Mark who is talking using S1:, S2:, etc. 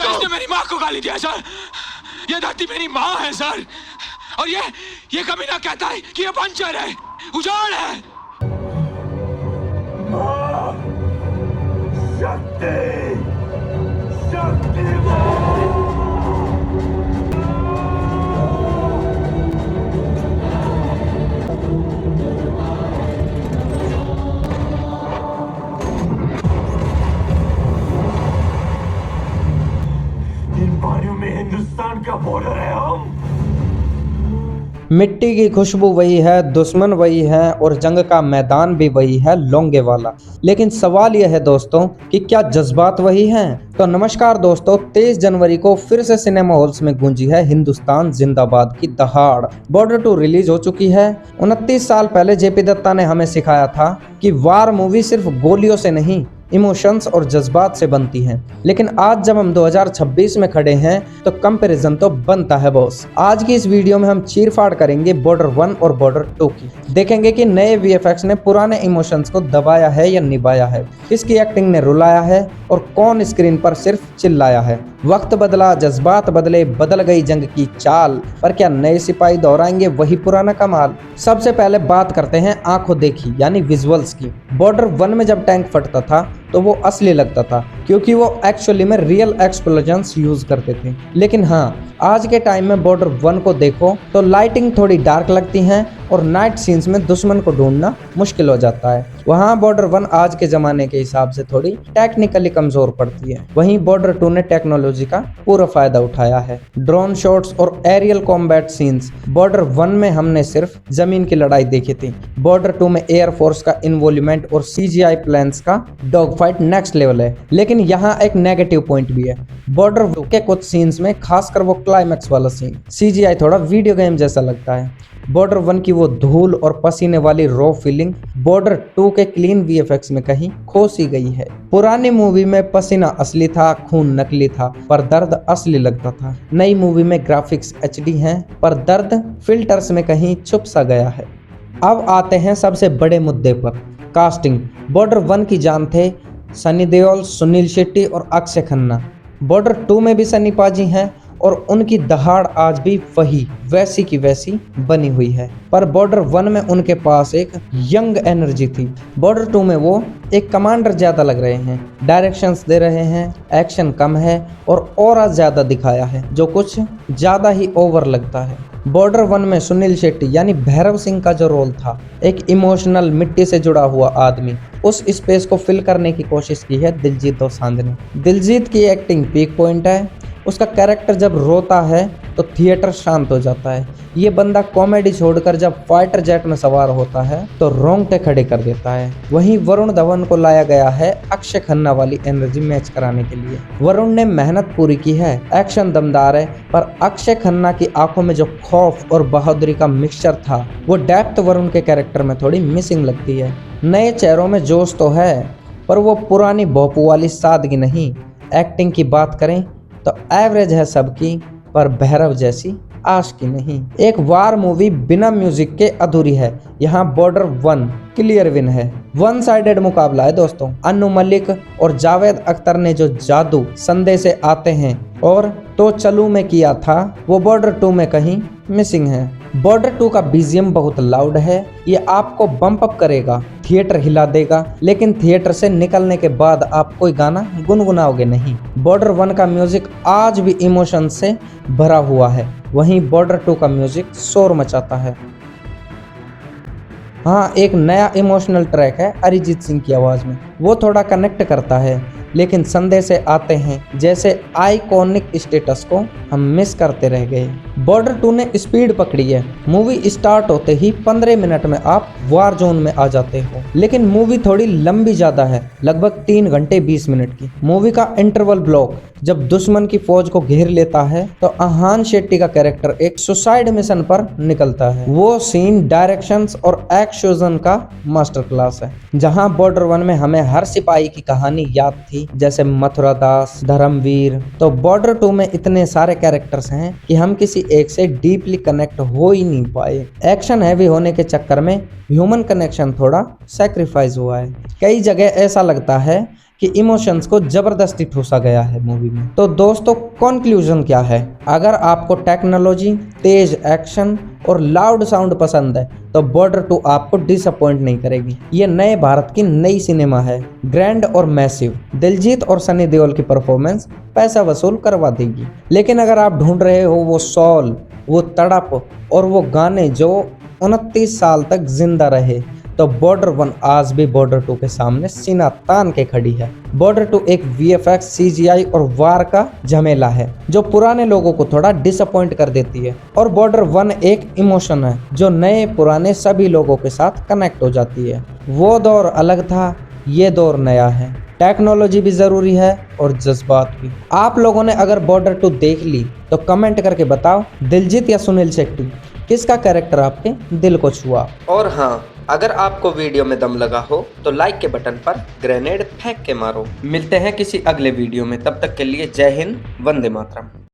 S1: इसने मेरी माँ को गाली दिया सर। ये धरती मेरी माँ है सर। और ये कमीना कहता है कि ये पंचर है, उजाड़ है।
S2: शक्ति, शक्तिमान। इन पानियों में हिंदुस्तान का बॉर्डर है। हम
S3: मिट्टी की खुशबू वही है, दुश्मन वही है और जंग का मैदान भी वही है, लोंगे वाला। लेकिन सवाल यह है दोस्तों कि क्या जज्बात वही हैं? तो नमस्कार दोस्तों, 23 जनवरी को फिर से सिनेमा हॉल्स में गूंजी है हिंदुस्तान जिंदाबाद की दहाड़। बॉर्डर 2 रिलीज हो चुकी है। 29 साल पहले जेपी दत्ता ने हमें सिखाया था कि वार मूवी सिर्फ गोलियों से नहीं, इमोशंस और जज्बात से बनती हैं। लेकिन आज जब हम 2026 में खड़े हैं तो कंपैरिजन तो बनता है बॉस। आज की इस वीडियो में हम चीरफाड़ करेंगे बॉर्डर 1 और बॉर्डर 2 की। देखेंगे कि नए वीएफएक्स ने पुराने इमोशंस को दबाया है या निभाया है, किसकी एक्टिंग ने रुलाया है और कौन स्क्रीन पर सिर्फ चिल्लाया है। वक्त बदला, जज्बात बदले, बदल गई जंग की चाल, पर क्या नए सिपाही दोहराएंगे वही पुराना कमाल? सबसे पहले बात करते हैं आंखों देखी यानी विजुअल्स की। बॉर्डर 1 में जब टैंक फटता था तो वो असली लगता था क्योंकि वो एक्चुअली में रियल एक्सप्लोजन्स यूज करते थे। लेकिन हाँ, आज के टाइम में बॉर्डर 1 को देखो तो लाइटिंग थोड़ी डार्क लगती है और नाइट सीन्स में दुश्मन को ढूंढना मुश्किल हो जाता है। वहाँ बॉर्डर 1 आज के जमाने के हिसाब से थोड़ी टेक्निकली कमजोर पड़ती है। वहीं बॉर्डर 2 ने टेक्नोलॉजी का पूरा फायदा उठाया है। ड्रोन शॉट्स और एरियल कॉम्बैट सीन्स। बॉर्डर 1 में हमने सिर्फ जमीन की लड़ाई देखी थी, बॉर्डर 2 में एयरफोर्स का इन्वॉल्वमेंट और सीजीआई प्लेन्स का डॉग फाइट नेक्स्ट लेवल है। लेकिन यहाँ एक नेगेटिव पॉइंट भी है। बॉर्डर 2 के कुछ सीन्स में, खासकर वो क्लाइमैक्स वाला सीन, सीजीआई थोड़ा वीडियो गेम जैसा लगता है। बॉर्डर 1 की वो धूल और पसीने वाली रॉ फीलिंग बॉर्डर 2 के क्लीन वीएफएक्स में कहीं खो सी गई है। पुरानी मूवी में पसीना असली था, खून नकली था, पर दर्द असली लगता था। नई मूवी में ग्राफिक्स एचडी हैं, पर दर्द फिल्टर्स में कहीं छुप सा गया है। अब आते हैं सबसे बड़े मुद्दे पर, कास्टिंग। बॉर्डर 1 की जान थे सनी देओल, सुनील शेट्टी और अक्षय खन्ना। बॉर्डर 2 में भी सनी पाजी हैं और उनकी दहाड़ आज भी वही वैसी की वैसी बनी हुई है। पर बॉर्डर 1 में उनके पास एक यंग एनर्जी थी। बॉर्डर 2 में वो एक कमांडर ज्यादा लग रहे हैं, डायरेक्शंस दे रहे हैं, एक्शन कम है और ऑरा ज्यादा दिखाया है जो कुछ ज्यादा ही ओवर लगता है। बॉर्डर 1 में सुनील शेट्टी यानी भैरव सिंह का जो रोल था, एक इमोशनल मिट्टी से जुड़ा हुआ आदमी, उस स्पेस को फिल करने की कोशिश की है दिलजीत दोसांझ ने। दिलजीत की एक्टिंग पीक पॉइंट है। उसका कैरेक्टर जब रोता है तो थिएटर शांत हो जाता है। ये बंदा कॉमेडी छोड़कर जब फाइटर जेट में सवार होता है तो रोंगटे खड़े कर देता है। वहीं वरुण धवन को लाया गया है अक्षय खन्ना वाली एनर्जी मैच कराने के लिए। वरुण ने मेहनत पूरी की है, एक्शन दमदार है, पर अक्षय खन्ना की आंखों में जो खौफ और बहादुरी का मिक्सचर था, वो डेप्थ वरुण के कैरेक्टर में थोड़ी मिसिंग लगती है। नए चेहरों में जोश तो है, पर वो पुरानी भोपू वाली सादगी नहीं। एक्टिंग की बात करें तो एवरेज है सबकी, पर भैरव जैसी आश की नहीं। एक वार मूवी बिना म्यूजिक के अधूरी है। यहाँ बॉर्डर 1 क्लियर विन है। वन साइडेड मुकाबला है दोस्तों। अनु मलिक और जावेद अख्तर ने जो जादू संदेश से आते हैं और तो चलू में किया था, वो बॉर्डर 2 में कहीं मिसिंग है। बॉर्डर 2 का बीजीएम बहुत लाउड है। ये आपको बम्प अप करेगा, थिएटर हिला देगा, लेकिन थिएटर से निकलने के बाद आप कोई गाना गुनगुनाओगे नहीं। बॉर्डर 1 का म्यूजिक आज भी इमोशन से भरा हुआ है, वहीं बॉर्डर 2 का म्यूजिक शोर मचाता है। हाँ, एक नया इमोशनल ट्रैक है अरिजीत सिंह की आवाज़ में, वो थोड़ा कनेक्ट करता है, लेकिन संदेश से आते हैं जैसे आइकॉनिक स्टेटस को हम मिस करते रह गए। बॉर्डर 2 ने स्पीड पकड़ी है। मूवी स्टार्ट होते ही 15 मिनट में आप वार जोन में आ जाते हो, लेकिन मूवी थोड़ी लंबी ज़्यादा है, लगभग 3 घंटे 20 मिनट की। मूवी का इंटरवल ब्लॉक जब दुश्मन की फौज को घेर लेता है तो अहान शेट्टी का कैरेक्टर एक सुसाइड मिशन पर निकलता है। वो सीन डायरेक्शंस और एक्शन का मास्टर क्लास है। जहां बॉर्डर 1 में हमें हर सिपाही की कहानी याद थी, जैसे मथुरा दास, धर्मवीर, तो बॉर्डर 2 में इतने सारे कैरेक्टर्स हैं कि हम किसी एक से डीपली कनेक्ट हो ही नहीं पाए। एक्शन हैवी होने के चक्कर में ह्यूमन कनेक्शन थोड़ा सैक्रिफाइस हुआ है। कई जगह ऐसा लगता है कि इमोशंस को जबरदस्ती ठूसा गया है मूवी में। तो दोस्तों कंक्लूजन क्या है? अगर आपको टेक्नोलॉजी, तेज एक्शन और लाउड साउंड पसंद है तो बॉर्डर 2 आपको डिसअपॉइंट नहीं करेगी। ये नए भारत की नई सिनेमा है, ग्रैंड और मैसिव। दिलजीत और सनी देओल की परफॉर्मेंस पैसा वसूल करवा देगी। लेकिन अगर आप ढूंढ रहे हो वो सॉल, वो तड़प और वो गाने जो 29 साल तक जिंदा रहे, तो बॉर्डर 1 आज भी बॉर्डर 2 के सामने सीना तान के खड़ी है। बॉर्डर 2 एक VFX, CGI और वार का झमेला है जो पुराने लोगों को थोड़ा डिसअपॉइंट कर देती है, और बॉर्डर 1 एक इमोशन है जो नए पुराने सभी लोगों के साथ कनेक्ट हो जाती है। वो दौर अलग था, ये दौर नया है। टेक्नोलॉजी भी जरूरी है और जज्बात भी। आप लोगों ने अगर बॉर्डर 2 देख ली तो कमेंट करके बताओ, दिलजीत या सुनील शेट्टी, किसका कैरेक्टर आपके दिल को छुआ? और हाँ, अगर आपको वीडियो में दम लगा हो तो लाइक के बटन पर ग्रेनेड फेंक के मारो। मिलते हैं किसी अगले वीडियो में, तब तक के लिए जय हिंद, वंदे मातरम।